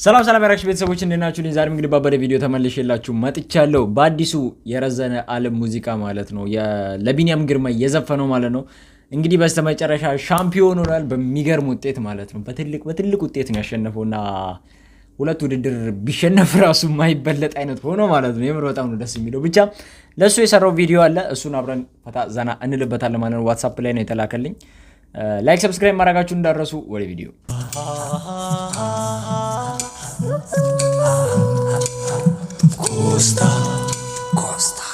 ሰላም ያራክሽ ቤተሰቦች እንደናችሁ ዛሬም እንግዲህ ባበደ ቪዲዮ ተመልሼላችሁ መጥቻለሁ በአዲሱ የረዘነ ዓለም ሙዚቃ ማለት ነው ለቢኒያም ግርማ የዘፈነው ማለት ነው እንግዲህ በስተመጨረሻ ሻምፒዮን ሆኗል በሚገርም ውጤት ማለት ነው በትልቅ ውጤት ነው ያሸነፈውና ሁለት ውድድር ቢሸነፍ ራሱ ማይበለጥ አይነት ሆኖ ማለት ነው የምር በጣም ነው ደስ የሚለው ብቻ ለሱ የሰራው ቪዲዮ አለ እሱን አብረን ፈታ ዘና እንልበታለን ማለት ነው ዋትስአፕ ላይ ነው የተላከልኝ ላይክ ሰብስክራይብ ማድረጋችሁን እንዳትረሱ ወደ ቪዲዮ Costa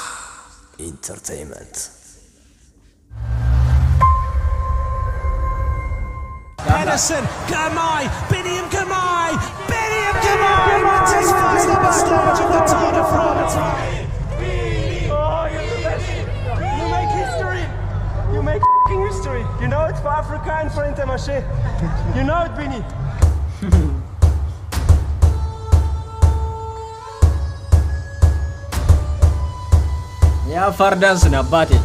Entertainment. Edison, Gamai, Biniam Gamai, It's his first ever stage of the Tour de France. Oh, you're the best. You make history. You make history. You know it for Africa and for Intermarché. You know it, Bini. Ya Fardan Snabate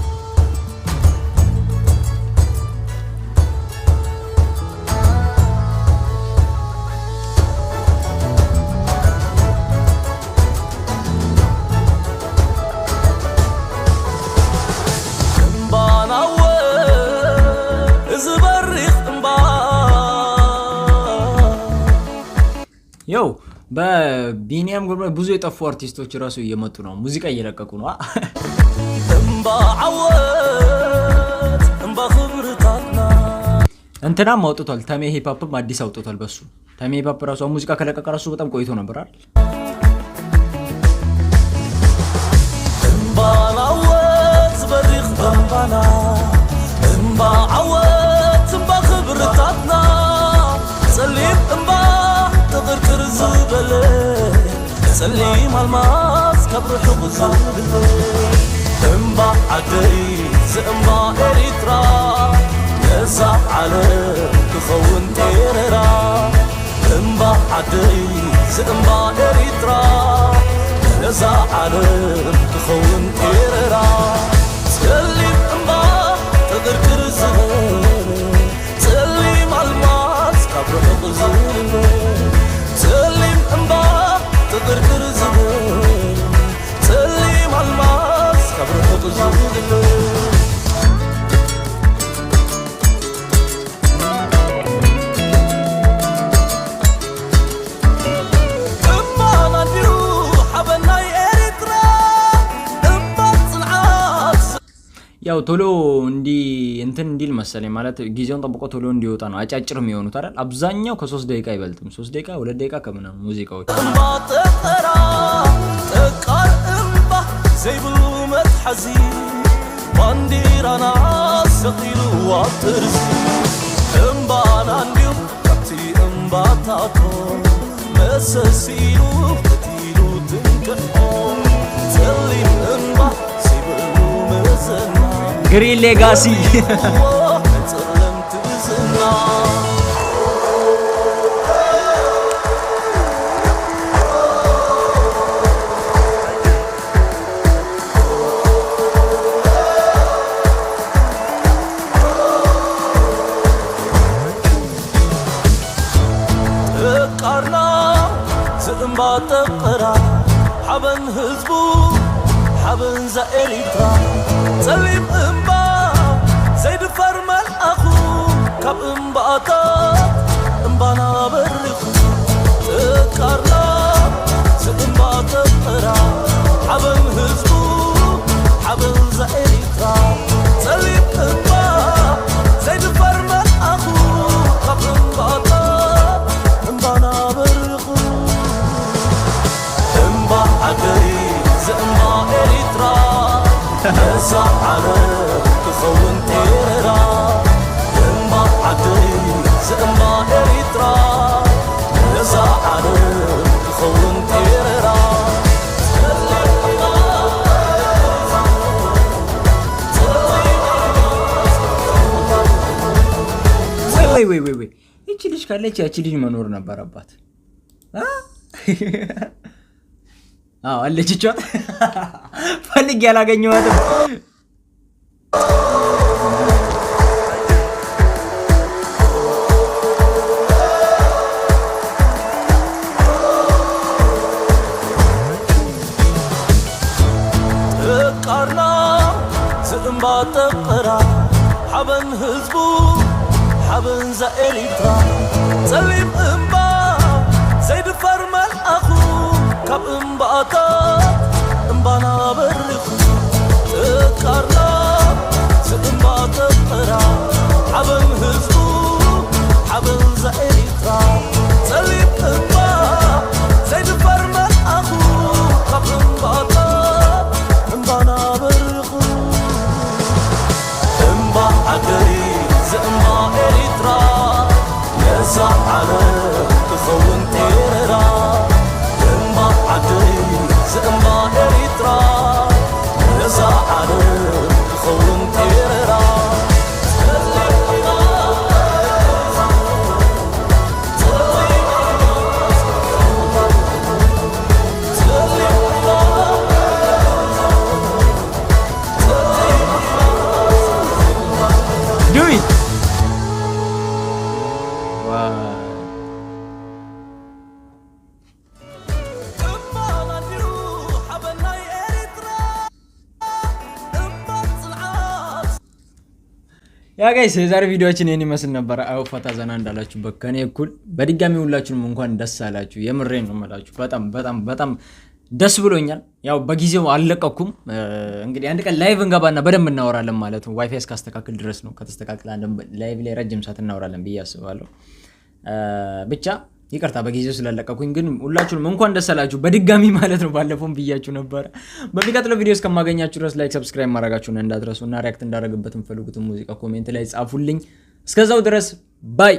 Yo በቢኒያም ግርማ ብዙ የጠፉ አርቲስቶች ራሱ እየመጡ ነው ሙዚቃ እየለቀቁ ነው እንትናም አውጥቷል ተሜ ሂፕ ሆፕም አዲስ አውጥቷል በሱ ተሜ ሂፕ ሆፕ ራሱ ሙዚቃ ከለቀቀ ራሱ በጣም ቆይቶ ነበር አይደል سليم الماس كبر حقوق امبا عدي زمبا اريترا نزع على تخون تيررا امبا عدي زمبا اريترا نزع على تخون تيررا سليم امبا تذكر زمن سليم الماس كبر حقوق سليم امبا تذكر زمان سليم الماس كبر حق زمان اما ناديو حبناي اريترا اما صنعات ያው ቶሎ እንትን እንዲል መሰለኝ ማለት ጊዜውን ጠብቆ ቶሎ እንዲወጣ ነው አጫጭርም ይሆኑት አይደል አብዛኛው ከ3 ደቂቃ አይበልጥም 3 ደቂቃ 2 ደቂቃ ከምናምን ሙዚቃዎች تقار امبا زي بلومت حزين بانديرانا سقيل واترزي امبا نانديو كبتي امبا تاكو مسسيلو كتيلو تنكحون تلي امبا زي بلومت زنا ግሪን ሌጋሲ تقرا حبن هزبو حبن زائريترا سليم امبا زيد فرمل اخو كاب امباتا امبانا برخو تقرا زمبا تقرا حبن هزبو حبن زائريترا سليم امبا زيد فرمل اخو كاب امباتا امبانا برخو عدي زمبا إريترا نزع على تخون تيررا زمبا عدي زمبا إريترا نزع على تخون تيررا ወይ እቺ ልጅ ካለች ያቺ ልጅ መኖር ነበረባት አለችቻ ፈልግ ያላገኘዋትም حبن هزبو حبن زائريترا سليم امبا زيد فرمل اخو كاب امباتا امبانا برخو تقارنا زامباتا قرا حبن هزبو حبن زائريترا سليم امبا زيد فرمل اخو كاب امباتا امبانا برخو امبا عقري زامبا اريترا يسع على تخون تيرا امبا عقري زامبا اريترا يسع على تخون تيرا Do it! Wow. ያ ጋይስ የዛሬ ቪዲዮአችን ይሄን ይመስል ነበር። አው ፈታ ዘና እንዳላችሁበት ከኔ እኩል በድጋሚ ሁላችሁንም እንኳን ደስ አላችሁ። የምሬን ነው የምላችሁ። በጣም ደስ ብሎኛል። ያው በጊዜው አልለቀኩም። እንግዲህ አንድ ቀን ላይቭ እንገባና በደንብ እናወራለን ማለት ነው። ዋይፋይ እስካስተካክል ድረስ ነው። ከተስተካከለ አንድ ላይቭ ላይ ረጅም ሰዓት እናወራለን ብዬ አስባለሁ። ብቻ ይቅርታ በጊዜው ስላለቀኩኝ፣ ግን ሁላችሁንም እንኳን ደስ አላችሁ በድጋሚ ማለት ነው። ባለፈውም ብያችሁ ነበር። በሚቀጥለው ቪዲዮ እስከማገኛችሁ ድረስ ላይክ፣ ሰብስክራይብ ማድረጋችሁን እንዳትረሱ እና ሪአክት እንዳደረግበት የምትፈልጉትን ሙዚቃ ኮሜንት ላይ ጻፉልኝ። እስከዛው ድረስ ባይ